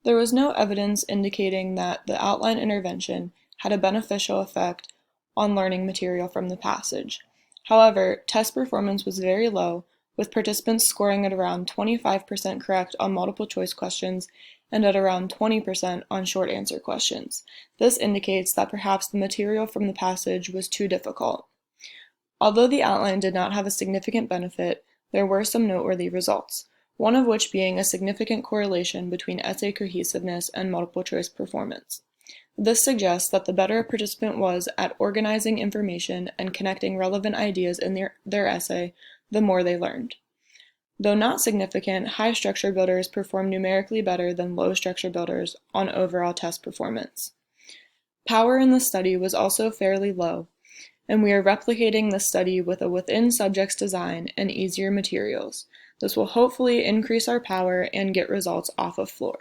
There was no evidence indicating that the outline intervention had a beneficial effect on learning material from the passage. However, test performance was very low, with participants scoring at around 25% correct on multiple choice questions and at around 20% on short answer questions. This indicates that perhaps the material from the passage was too difficult. Although the outline did not have a significant benefit, there were some noteworthy results, one of which being a significant correlation between essay cohesiveness and multiple choice performance. This suggests that the better a participant was at organizing information and connecting relevant ideas in their essay, the more they learned. Though not significant, high structure builders perform numerically better than low structure builders on overall test performance. Power in the study was also fairly low, and we are replicating the study with a within-subjects design and easier materials. This will hopefully increase our power and get results off of floor.